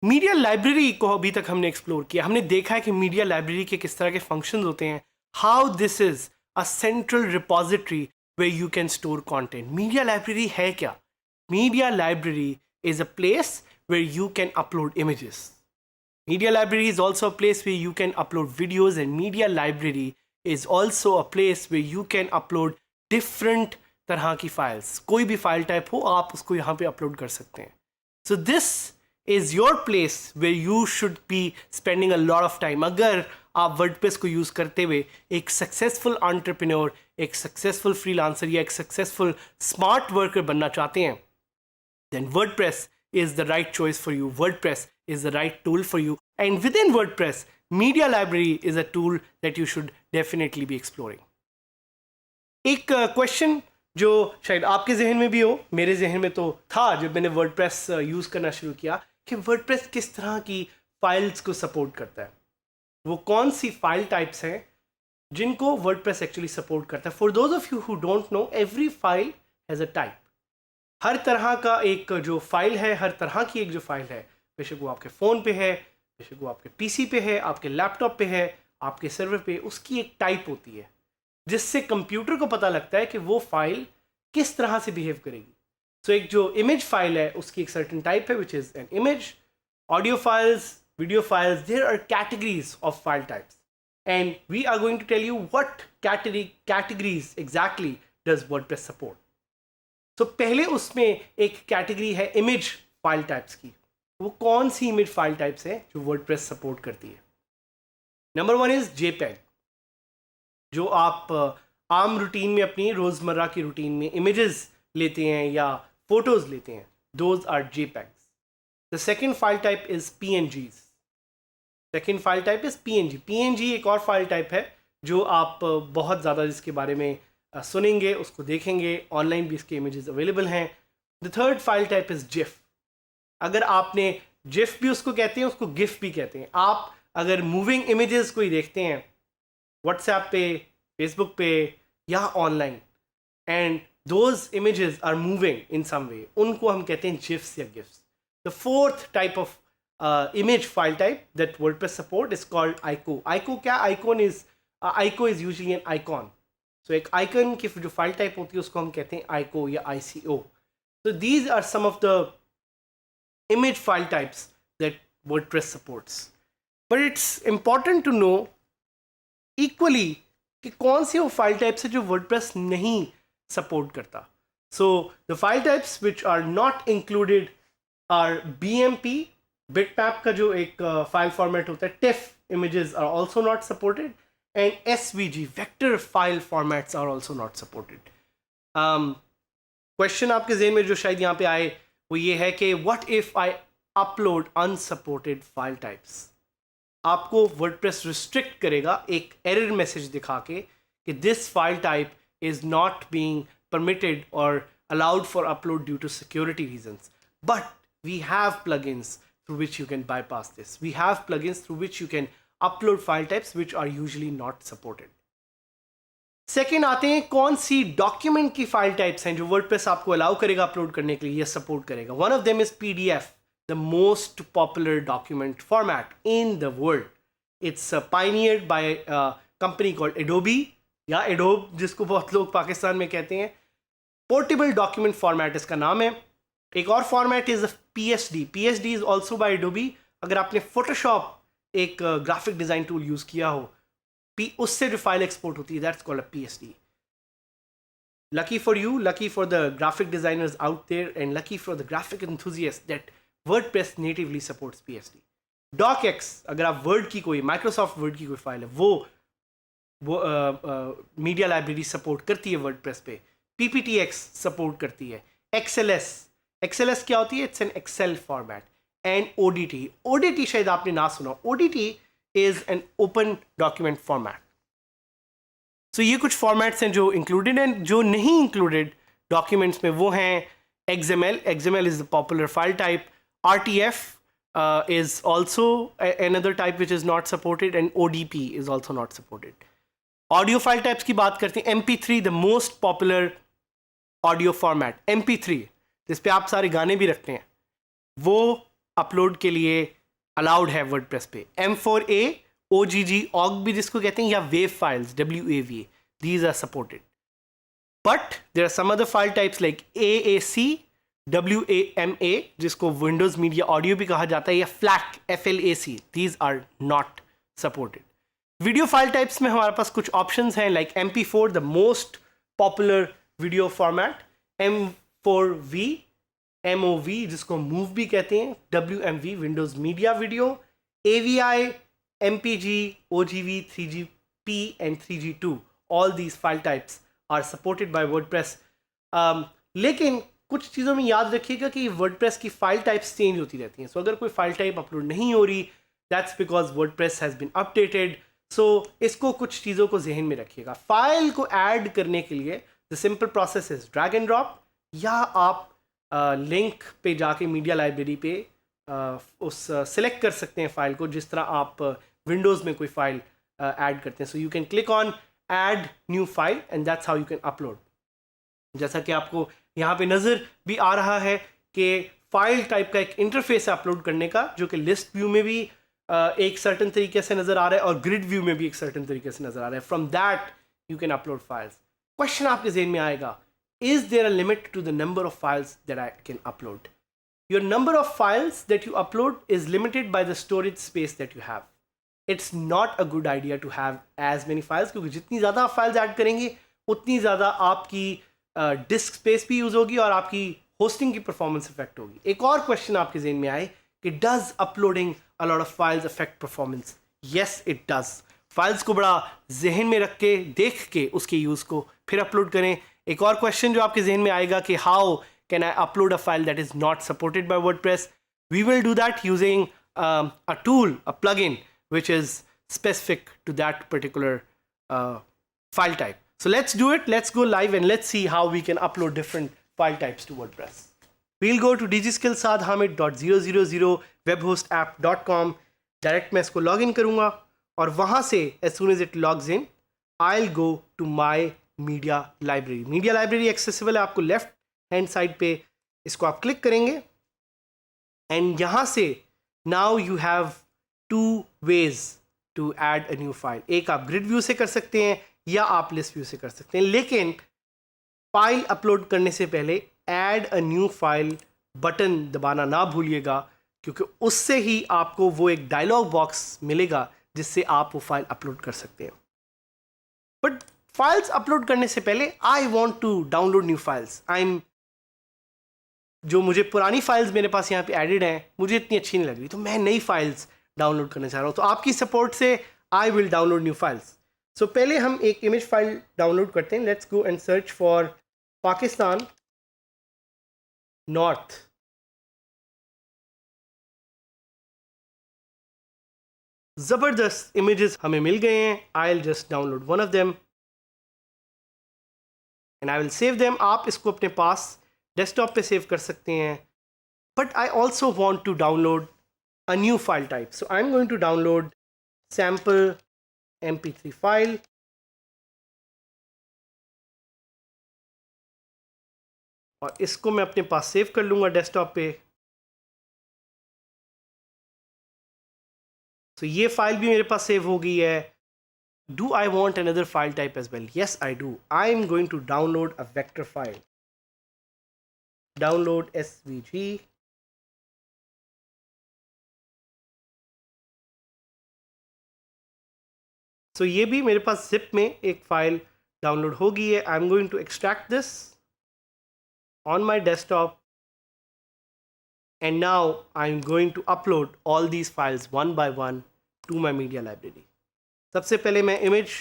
Media library को अभी तक हमने एक्सप्लोर किया, हमने देखा है कि मीडिया लाइब्रेरी के किस तरह के फंक्शंस होते हैं, how this is a central repository where you can store content. Media library है क्या? Media library is a place where you can upload images. Media library is also a place where you can upload videos, and media library is also a place where you can upload different तरह की files. कोई भी file type हो आप उसको यहाँ पे upload कर सकते हैं. So this is your place where you should be spending a lot of time. अगर आप वर्डप्रेस को यूज़ करते हुए एक सक्सेसफुल एंटरप्रेन्योर, एक सक्सेसफुल फ्रीलांसर या एक सक्सेसफुल स्मार्ट वर्कर बनना चाहते हैं, then WordPress is the right choice for you. WordPress is the right tool for you. And within WordPress, Media Library is a tool that you should definitely be exploring. एक question जो शायद आपके जहन में भी हो, मेरे जहन में तो था जब मैंने वर्डप्रेस यूज़ करना शुरू किया, कि वर्डप्रेस किस तरह की फाइल्स को सपोर्ट करता है, वो कौन सी फाइल टाइप्स हैं जिनको वर्डप्रेस एक्चुअली सपोर्ट करता है. For those of you who don't know, every file has a type. हर तरह का एक जो फाइल है, हर तरह की एक जो फाइल है, बेशक वो आपके फ़ोन पे है, बेशक वो आपके पीसी पे है, आपके लैपटॉप पे है, आपके सर्वर पे, उसकी एक टाइप होती है जिससे कंप्यूटर को पता लगता है कि वो फाइल किस तरह से बिहेव करेगी. सो एक जो इमेज फाइल है उसकी एक सर्टेन टाइप है which is an image. Audio files, video files, there are categories of file types, and we are going to tell you what categories exactly does WordPress support. So पहले उसमें एक category है image file types की. वो कौन सी image file types है जो WordPress support करती है? Number one is JPEG, जो आप आम रूटीन में, अपनी रोज़मर्रा की रूटीन में images लेते हैं या photos लेते हैं, those are JPEGs. The second file type is PNGs. Second file type is PNG. PNG एक और फाइल टाइप है जो आप बहुत ज़्यादा जिसके बारे में सुनेंगे, उसको देखेंगे, ऑनलाइन भी इसके इमेजेस अवेलेबल हैं. The third file type is GIF. अगर आपने GIF भी उसको कहते हैं, उसको GIF भी कहते हैं. आप अगर मूविंग इमेजेस कोई देखते हैं व्हाट्सएप पे, फेसबुक पे या online, and those images are moving in some way, उनको हम कहते हैं GIFs या GIFs. The fourth type of image file type that WordPress support is called ICO. ICO क्या? ICO is usually an icon. So एक icon की जो file type होती है उसको हम कहते हैं ICO या ICO. So these are some of the image file types that WordPress supports. But it's important to know equally कि कौन सी वो file types है जो WordPress नहीं support करता. So the file types which are not included are BMP. Bitmap का जो एक फाइल फॉर्मेट होता है, TIFF images are also not supported, and SVG vector file formats are also not supported. Question आपके ज़हन में जो शायद यहाँ पे आए वो ये है कि what if I upload unsupported file types? आपको WordPress restrict करेगा एक एरर मैसेज दिखा के कि this file type is not being permitted or allowed for upload due to security reasons. But we have plugins through which you can bypass this. We have plugins through which you can upload file types which are usually not supported. Second आते हैं कौन सी document की file types हैं जो WordPress आपको allow करेगा upload करने के लिए या सपोर्ट करेगा. One of them is PDF, the most popular document format in the world. It's pioneered by company called Adobe या Adobe जिसको बहुत लोग पाकिस्तान में कहते हैं. पोर्टेबल डॉक्यूमेंट फॉर्मेट इसका नाम है. एक और format is PSD. PSD is also by Adobe. अगर आपने फोटोशॉप एक ग्राफिक डिज़ाइन टूल यूज़ किया हो, उससे जो फाइल एक्सपोर्ट होती है, that's called a PSD. Lucky for you, lucky for the graphic designers out there, and lucky for the graphic enthusiasts that WordPress natively supports PSD. DocX, अगर आप word की कोई, माइक्रोसॉफ्ट वर्ड की कोई file है, वो मीडिया लाइब्रेरी सपोर्ट करती है वर्डप्रेस पे. PPTX सपोर्ट करती है. XLS क्या होती है? It's an Excel format. And ODT शायद आपने ना सुना. ODT is an open document format. सो ये कुछ फॉर्मेट्स हैं जो इंक्लूडेड हैं. जो नहीं इंक्लूडेड डॉक्यूमेंट्स में वो हैं XML. XML is the popular file type. RTF is also another type which is not supported, and ODP is also not supported. Audio file types की बात करते हैं. MP3 the most popular audio format. MP3 जिस पे आप सारे गाने भी रखते हैं वो अपलोड के लिए अलाउड है वर्डप्रेस पे. M4A, OGG, OGG भी जिसको कहते हैं, या wave files WAV, these are supported. But there are some other file types like AAC, WAMA, जिसको Windows Media Audio भी कहा जाता है, या FLAC, FLAC. These are not supported. Video file types में हमारे पास कुछ options हैं like MP4, the most popular video format, M4V, MOV जिसको Move भी कहते हैं, WMV, Windows Media Video, AVI, MPG, OGV, 3GP and 3G2. All these file types are supported by WordPress. लेकिन कुछ चीज़ों में याद रखिएगा कि WordPress की फाइल टाइप्स चेंज होती रहती हैं. सो अगर कोई फाइल टाइप अपलोड नहीं हो रही, that's because WordPress has been updated. So इसको कुछ चीज़ों को जहन में रखिएगा. फाइल को ऐड करने के लिए the simple process is drag and drop, या आप लिंक पे जाके मीडिया लाइब्रेरी पे उस सिलेक्ट कर सकते हैं फाइल को, जिस तरह आप विंडोज़ में कोई फाइल ऐड करते हैं. So you can click on add new file and that's how you can upload. जैसा कि आपको यहाँ पे नज़र भी आ रहा है कि फाइल टाइप का एक इंटरफेस है अपलोड करने का, जो कि लिस्ट व्यू में भी एक सर्टन तरीके से नज़र आ रहा है और ग्रिड व्यू में भी एक सर्टन तरीके से नज़र आ रहा है. From that you can upload files. Question आपके जहन में आएगा, is there a limit to the number of files that I can upload? Your number of files that you upload is limited by the storage space that you have. It's not a good idea to have as many files, क्योंकि जितनी ज़्यादा आप files add करेंगे उतनी ज़्यादा आपकी disc space भी use होगी और आपकी होस्टिंग की परफॉर्मेंस इफेक्ट होगी. एक और क्वेश्चन आपके जहन में आए कि does uploading a lot of files affect performance? Yes it does. Files को बड़ा जहन में रख के देख के उसके यूज़ को फिर अपलोड करें. एक और क्वेश्चन जो आपके जहन में आएगा कि how can I upload a file that is not supported by WordPress? We will do that using a tool, a plugin which is specific to that particular file type. So let's do it. Let's go live and let's see how we can upload different file types to WordPress. We'll go to dgskillsadhamid.000webhostapp.com. Direct मैं इसको log in करूँगा और वहाँ से as soon as it logs in, I'll go to my media library. Media library accessible है आपको left hand side पे. इसको आप क्लिक करेंगे एंड यहाँ से now you have two ways to add a new file. एक आप ग्रिड व्यू से कर सकते हैं या आप लिस्ट व्यू से कर सकते हैं, लेकिन फाइल अपलोड करने से पहले add a new file button दबाना ना भूलिएगा, क्योंकि उससे ही आपको वो एक डायलॉग बॉक्स मिलेगा जिससे आप वो फाइल अपलोड कर सकते हैं. बट फाइल्स अपलोड करने से पहले I want to download new files. जो मुझे पुरानी फाइल्स मेरे पास यहाँ पे एडिड हैं मुझे इतनी अच्छी नहीं लग रही, तो मैं नई फाइल्स डाउनलोड करना चाह रहा हूँ. तो आपकी सपोर्ट से I will download new files. So पहले हम एक इमेज फाइल डाउनलोड करते हैं. Let's go and search for Pakistan north. ज़बरदस्त इमेजेस हमें मिल गए हैं. I will just download one of them and I will save them. आप इसको अपने पास डेस्कटॉप पे सेव कर सकते हैं. But I also want to download a new file type. So I'm going to download sample mp3 file. और इसको मैं अपने पास सेव कर लूँगा डेस्कटॉप पे. तो ये फाइल भी मेरे पास सेव हो गई है. Do I want another file type as well? Yes, I do. I'm going to download a vector file. Download SVG. So ये भी मेरे पास zip में एक फाइल डाउनलोड हो गई है. I'm going to extract this on my desktop and now I'm going to upload all these files one by one to my media library. सबसे पहले मैं इमेज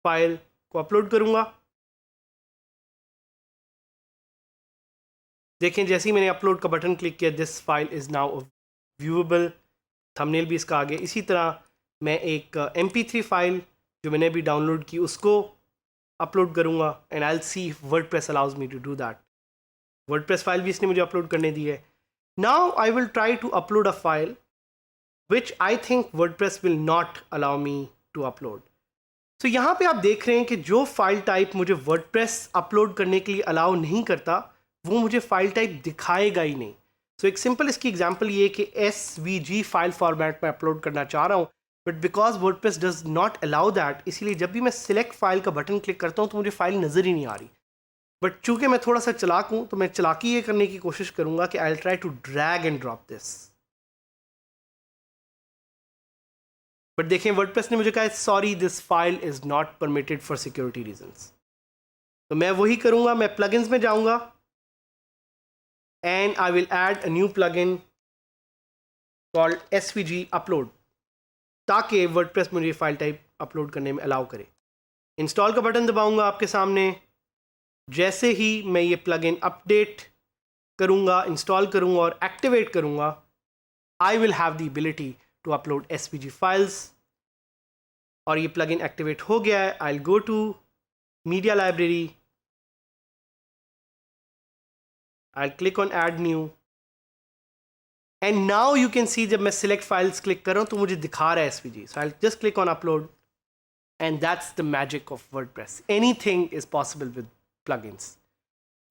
फाइल को अपलोड करूँगा. देखें जैसे ही मैंने अपलोड का बटन क्लिक किया, this file is now viewable. Thumbnail भी इसका आ गया. इसी तरह मैं एक MP3 फाइल जो मैंने अभी डाउनलोड की उसको अपलोड करूँगा and I will see WordPress allows me to do that. WordPress file भी इसने मुझे अपलोड करने दी है. Now I will try to upload a file which I think WordPress will not allow me to upload. तो यहाँ पे आप देख रहे हैं कि जो फाइल टाइप मुझे वर्डप्रेस अपलोड करने के लिए अलाउ नहीं करता वो मुझे फाइल टाइप दिखाएगा ही नहीं. तो एक सिंपल इसकी एग्जांपल ये कि SVG फाइल फॉर्मेट में अपलोड करना चाह रहा हूँ, but because WordPress does not allow that, इसीलिए जब भी मैं सिलेक्ट फाइल का बटन क्लिक करता हूँ तो मुझे फाइल नज़र ही नहीं आ रही. बट चूंकि मैं थोड़ा सा चालाक हूँ तो मैं चालाकी ये करने की कोशिश करूँगा कि I will try to drag and drop this. But देखें वर्डप्रेस ने मुझे कहा sorry this file is not permitted for security reasons. तो मैं वही करूँगा, मैं प्लगइन्स में जाऊँगा and I will add a new plugin called SVG upload ताकि वर्डप्रेस मुझे फाइल टाइप अपलोड करने में अलाउ करे. इंस्टॉल का बटन दबाऊंगा आपके सामने. जैसे ही मैं ये प्लगइन अपडेट करूंगा, इंस्टॉल करूंगा और एक्टिवेट करूंगा, I will have the ability to upload SVG files. और ये प्लगइन एक्टिवेट हो गया है. I will go to media library, I'll click on add new and now you can see जब मैं select files click कर रहा हूँ तो मुझे दिखा रहा है SVG. So I'll just click on upload and that's the magic of WordPress. Anything is possible with plugins.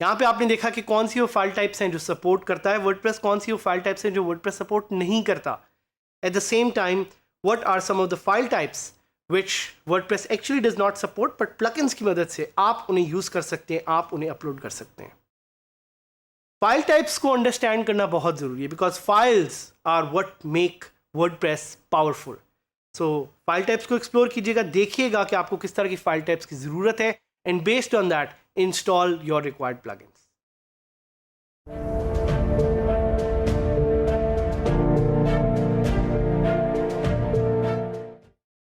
यहाँ पे आपने देखा कि कौन सी वो फाइल टाइप्स हैं जो सपोर्ट करता है WordPress, कौन सी वो फाइल टाइप्स हैं जो WordPress सपोर्ट नहीं करता. At the same time, what are some of the file types which WordPress actually does not support but plugins की मदद से आप उन्हें यूज़ कर सकते हैं, आप उन्हें अपलोड कर सकते हैं. फाइल टाइप्स को अंडरस्टैंड करना बहुत ज़रूरी है because files are what make WordPress powerful. So file types को एक्सप्लोर कीजिएगा, देखिएगा कि आपको किस तरह की फाइल टाइप्स की ज़रूरत है and based on that install your required plugin.